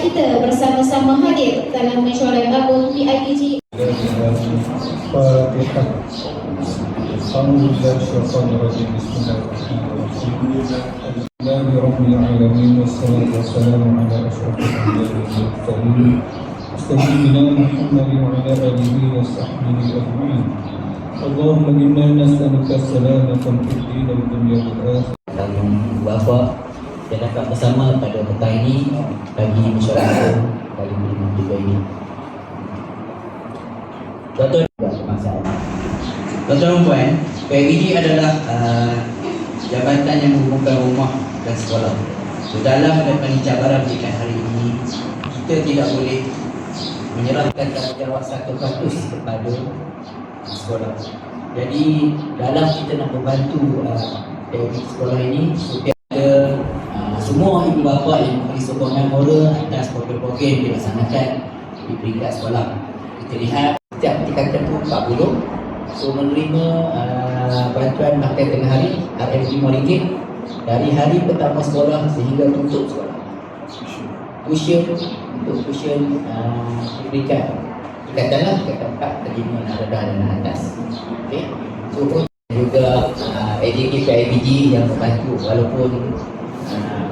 kita bersama-sama hadir dalam mesyuarat agung PIBG. Fatihah. Alhamdulillah, syaitanirrajim. Bismillahirrahmanirrahim. Alamin wassalatu wassalamu ala asyrafil anbiya'i wal mursalin. Sayyidina Muhammadin wa ala alihi wa sahbihi ajma'in. Allahumma inna nas'aluka salamatan fid din wad dunya wal akhirah. Dan bapa dan dapat bersama pada petang ini bagi masyarakat kali juga ini. Tuan-tuan dan puan, PIBG adalah jabatan yang menghubungkan rumah dan sekolah. Dalam menghadapi cabaran pendidikan hari ini, kita tidak boleh menyerahkan tanggungjawab 100% kepada sekolah. Jadi dalam kita nak membantu PIBG sekolah ini, supaya ada semua ibu bapa yang memberi sokongan moral atas program-program yang dilaksanakan di peringkat sekolah. Kita lihat setiap tingkatan itu 40. So menerima bantuan makan tengah hari RM5 dari hari pertama sekolah sehingga tutup sekolah. Tuition untuk tuition peringkat tingkatan 4 terima rendah dan atas. Okey. So juga AJK PIBG yang membantu walaupun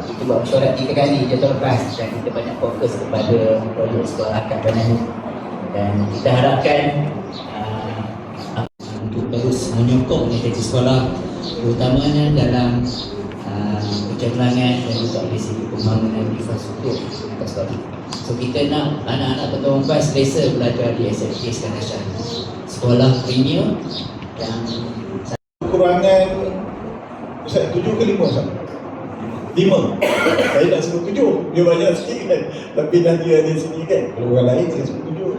kita buat mesyuarat 3 kali jatuh lepas dan kita banyak fokus kepada projek sekolah kanan dan kita harapkan untuk terus menyokong aktiviti sekolah terutamanya dalam pencemerlangan dan juga dari segi pembangunan infrastruktur untuk sekolah. So kita nak anak-anak pertama kelas selesa belajar di SMK Iskandar Shah, sekolah premier yang Kekurangan Ustaz 7 ke 5 Ustaz? 5. Saya nak sebut 7. Dia banyak sikit kan. Tapi dah dia ada sini kan. Kalau orang lain saya sebut 7.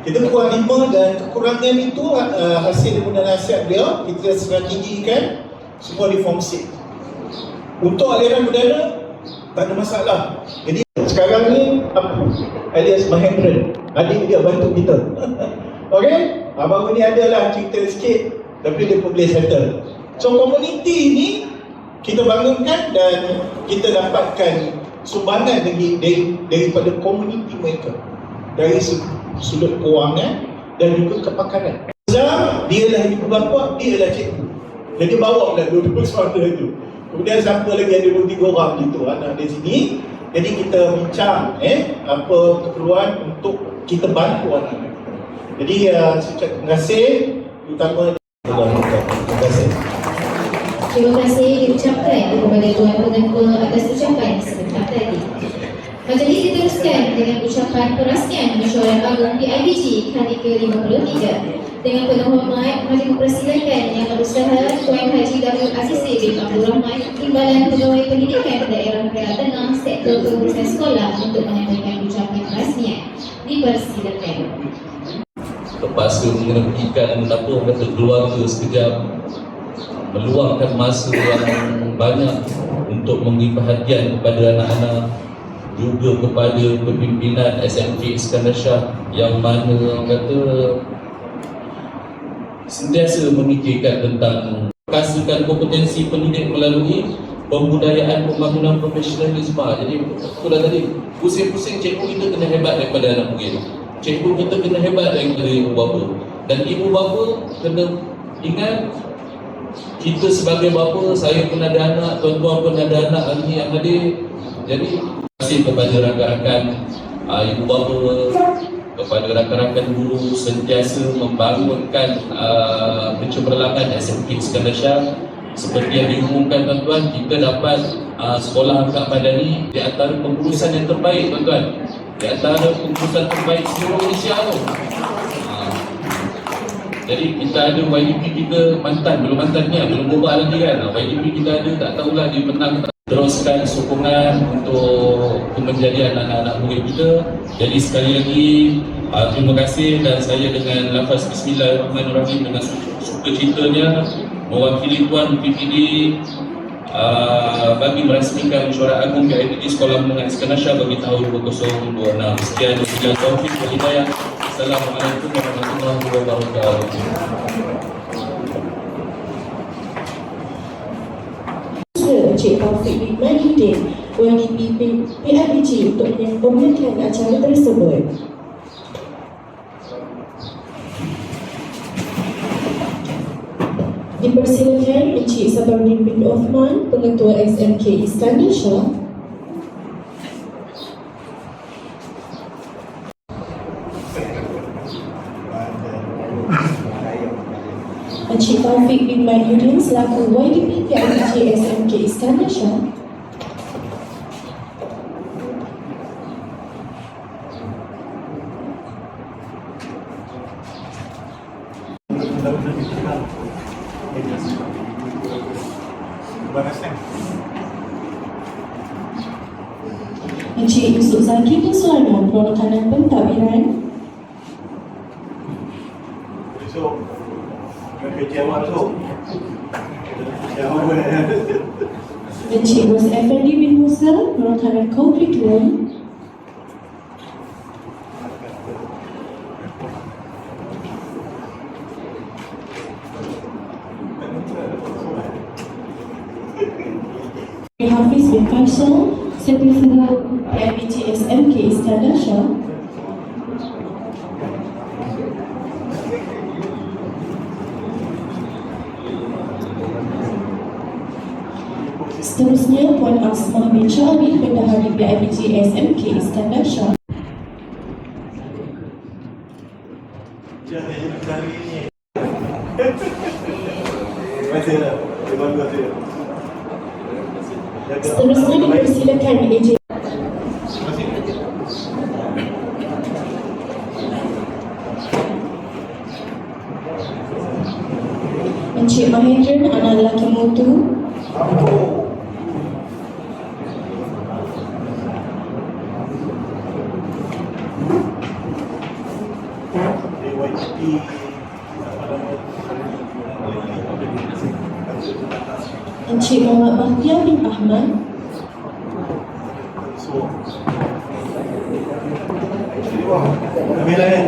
Kita kurang 5 dan kekurangan itu hasil daripada nasihat dia. Kita strategikan semua reformasi. Untuk aliran perdana tak ada masalah. Jadi sekarang ni apa? Alias Mahendra, adik dia bantu kita. Okey? Abang ni adalah cerita sikit tapi dia pun boleh settle. So komuniti ni kita bangunkan dan kita dapatkan sumbangan daripada komuniti mereka dari sudut kewangan dan juga kepakaran. Dia lah ibu bapa, dia lah cikgu. Jadi bawa pula dua-dua saudara tu. Kemudian siapa lagi ada 2-3 orang gitu anak di sini. Jadi kita bincang apa keperluan untuk kita bantu anak. Jadi terima kasih utama. Terima kasih. Terima kasih diucapkan kepada Tuan Pengetua atas ucapan sebentar tadi. Majlis diteruskan dengan ucapan perasmian mesyuarat agung PIBG kali ke-53. Dengan penuh hormat, mari mempersilakan Yang Berusaha Tuan Haji Darul Aziz bin Abdul Rahman, Timbalan Pegawai Pendidikan Daerah Perak Tengah Sektor Pengurusan Sekolah untuk menyampaikan ucapan perasmian. Dipersilakan. Terpaksa menghentikan apa orang kata keluarga sekejap, meluangkan masa yang banyak untuk memberi perhatian kepada anak-anak, juga kepada pimpinan SMK Iskandar Shah yang mana orang kata sentiasa memikirkan tentang kasihkan kompetensi pendidik melalui pembudayaan pembangunan profesionalisme. Jadi betul dah tadi, pusing-pusing cikgu kita kena hebat daripada anak murid, cikgu kita kena hebat daripada ibu bapa, dan ibu bapa kena ingat kita sebagai bapa, saya pun ada anak, tuan-tuan pun ada anak lagi yang hadir. Jadi terima kasih kepada rakan-rakan ibu bapa, kepada rakan-rakan guru sentiasa membangunkan pencemerlangan SMK Iskandar Shah. Seperti yang diumumkan tuan-tuan, kita dapat sekolah angkat madani di antara pengurusan yang terbaik tuan-tuan, di antara pengurusan terbaik seluruh Malaysia tu. Jadi kita ada YDP kita mantan, belum mantannya, belum berubah lagi kan. YDP kita ada, tak tahulah dia menang. Teruskan sokongan untuk kemenjadian anak-anak murid kita. Jadi sekali lagi terima kasih, dan saya dengan lafaz Bismillahirrahmanirrahim dengan sukacitanya mewakili Tuan PPD bagi merasmikan mesyuarat agung PIBG Sekolah Menengah Iskandar Shah bagi tahun 2026. Sekian, wabillahi taufiq wal hidayah. Assalamualaikum warahmatullahi wabarakatuh. Encik Taufik bin Majidin YDP PIBG untuk memeriahkan acara tersebut. Dipersilakan Encik Sabaruddin bin Osman, Pengetua SMK Iskandar Shah. Encik Taufik bin Mahyudin selaku YDP PIBG SMK Iskandar Shah. Encik Yusuf Zaki bin Sulaiman, Perwakilan Pentadbiran. Besok kerja awak besok. Jawab. Encik Ros Effendi bin Musa, Perwakilan Curriculum. Hafiz bin Faisal, Sekretariat PIBG SMK Iskandar Shah. Seterusnya Puan Asmah bin Syarif, Bendahari PIBG SMK Iskandar Shah. Seterusnya dipersilakan AJ Encik Mahendran, anak lelaki Mutu. Encik Muhammad Bahtiar bin Ahmad. Ambil lah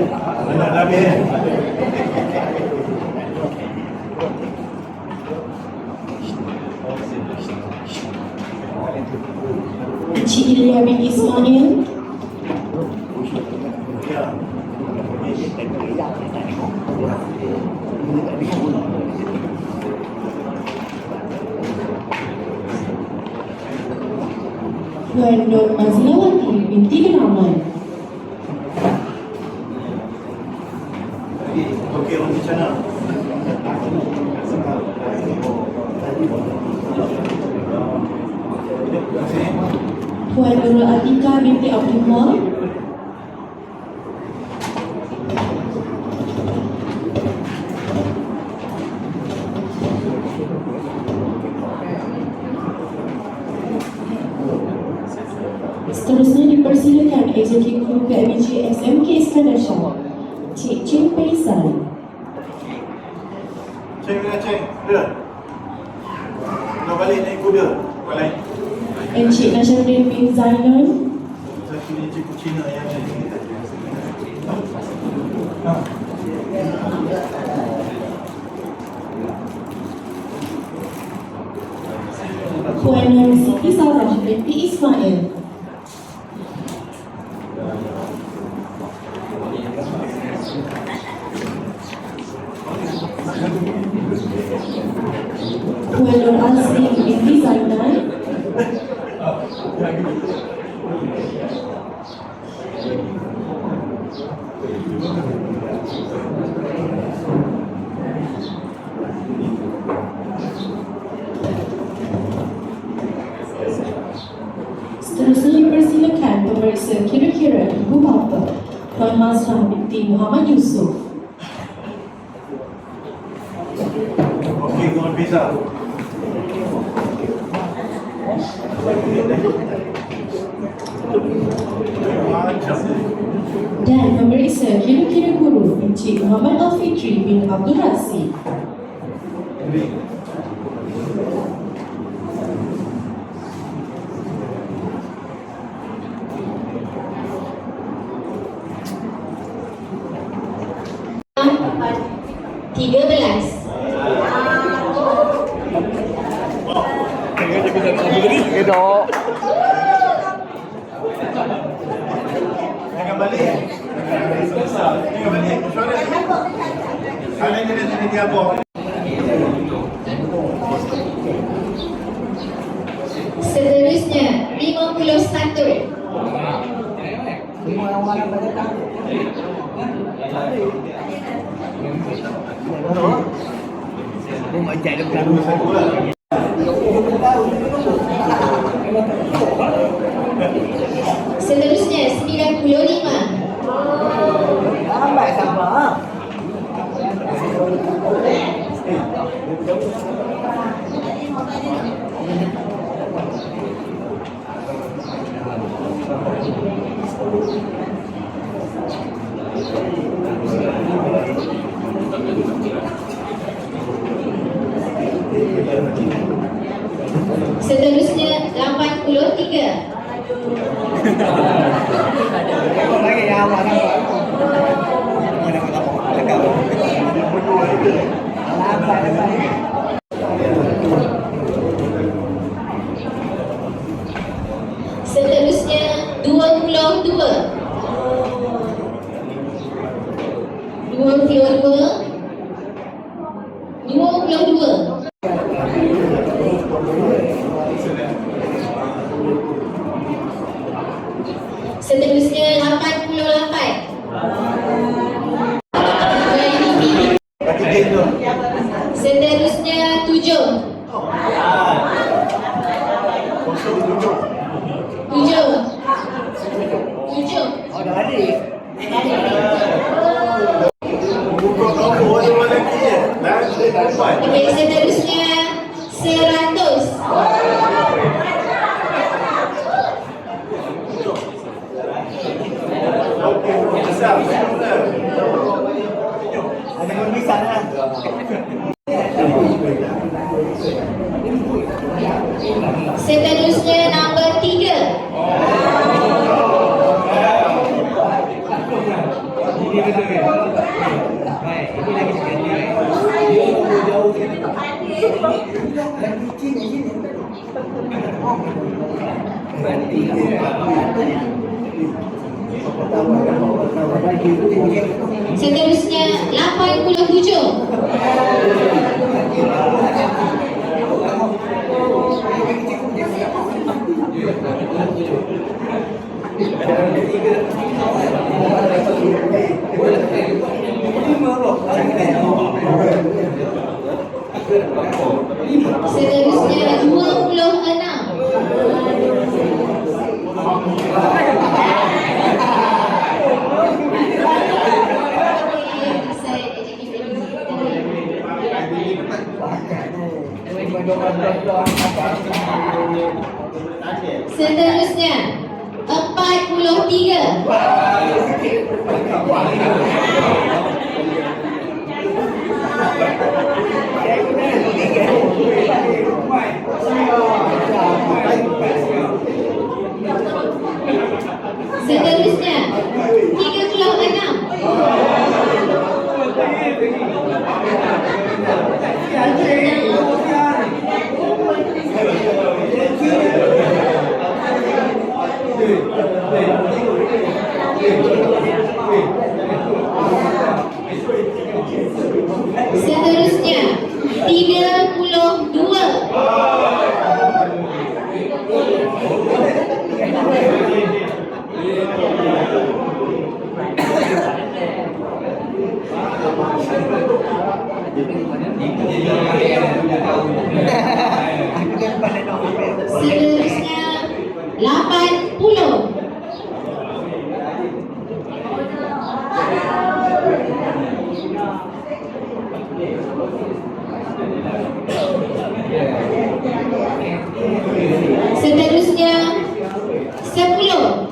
anak Nabi Encik Ilya bin Ismail. Puan Nur Mazlawati binti bin Ahmad. Okey, orang di sana. Puan Nurul Atika binti Abdullah. Seterusnya dipersilakan Eksekutif PIBG SMK Iskandar Shah, Cik Chin Faisal. Ceng dengan ceng, dia. Nak balik naik kuda, buat lain. Encik Nasharuddin bin Zainal. Satu ni cikgu Cina yang ni. Puan Nur Siti Sarah binti Ismail. Puan Nur Azri binti Zainal. Seterusnya dipersilakan pemeriksa kira-kira ibu bapa Puan Mazhar binti Muhammad Yusuf. Okey, kau bisa. Dan pemeriksa kira-kira guru Encik Muhammad Al-Fitri bin Abdul Rasid. Tiga belas. Jangan balik. Jangan balik. Suara. Ada yang jadi tiap orang. Seterusnya 51. Seterusnya 95. Lambat sabar. Seterusnya 83. Lagi yang awak nampak. Lambat sabar. Seterusnya 22. 22. Seterusnya 88. Seterusnya 7. 7. Oh, dah balik. Okey, seterusnya 100. Ada yang bisa lah. Seterusnya nombor 3. Seterusnya 87. Seterusnya 26. Seterusnya 43. Seterusnya 36. Seterusnya 32. Seterusnya 80. Seterusnya 10.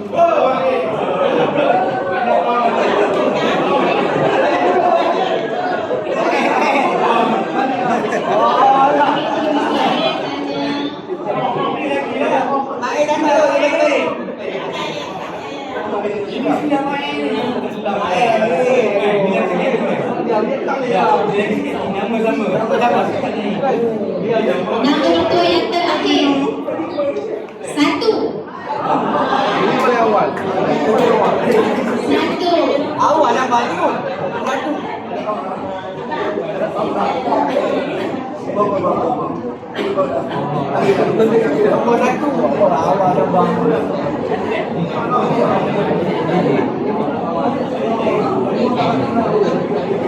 Nama orang tua yang terakhir 1. awal. Satu. Awal lah baju. Baju. Nombor satu. Awal dah bang.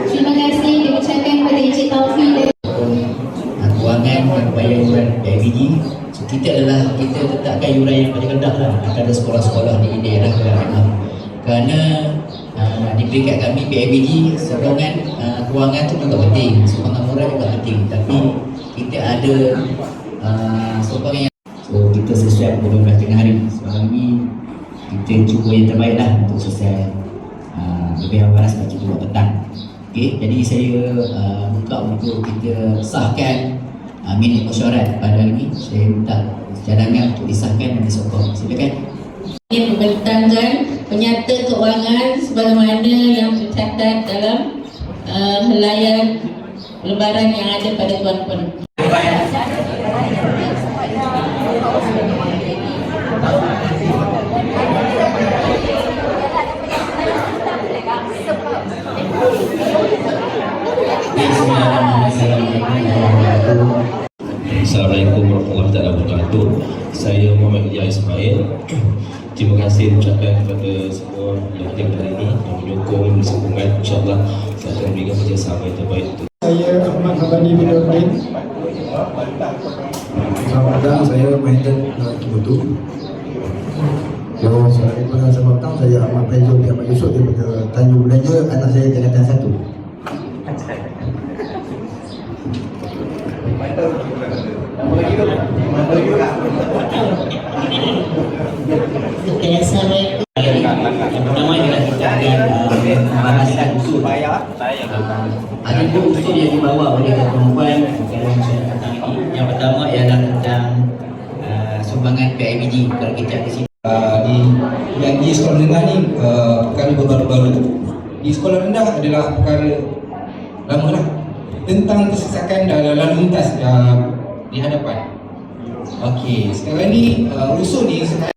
Terima kasih diucapkan kepada Encik Taufik dan Kewangan yang bayar yuran PIBG. So, kita tetapkan yuran yang paling rendah lah kepada sekolah-sekolah di daerah Kelantan. Kerana di peringkat kami PIBG sokongan kewangan tu juga penting, sokongan moral juga penting. Tapi kita ada sokongan yang kita sesuai pukul 12 tengah hari. Sekarang ni kita cuba yang terbaik lah untuk selesai lebih awal sampai cuba petang. Okay, jadi saya buka untuk kita sahkan minit mesyuarat pada hari ini. Saya minta cadangan untuk disahkan dan disokong. Silakan. Ingin membentangkan penyata keuangan sebagaimana yang tercatat dalam helaian lebaran yang ada pada tuan-tuan. Assalamualaikum warahmatullahi wabarakatuh. Saya Muhammad Lia Ismail. Terima kasih ucapkan kepada semua yang hadir hari ini yang menyokong sokongan. InsyaAllah saya akan berikan kerjasama yang terbaik untuk Saya Ahmad Habani bin Nurdin. Selamat datang, saya Mahindan Kibutu. Assalamualaikum warahmatullahi wabarakatuh. Saya Ahmad Faizul bin Ahmad Yusof daripada Tanjung Belanja, anak saya tingkatan 1. Assalamualaikum. Yang pertama ialah kita akan membahaskan usul. Ada dua usul yang dibawa oleh perempuan dalam masyarakat petang ini. Yang pertama ialah tentang sumbangan PIBG. Kalau kita ke sini di sekolah rendah ni perkara baru-baru. Di sekolah rendah adalah perkara lama lah tentang kesesakan dalam lalu lintas di hadapan. Okey, sekarang ni usul ni sekarang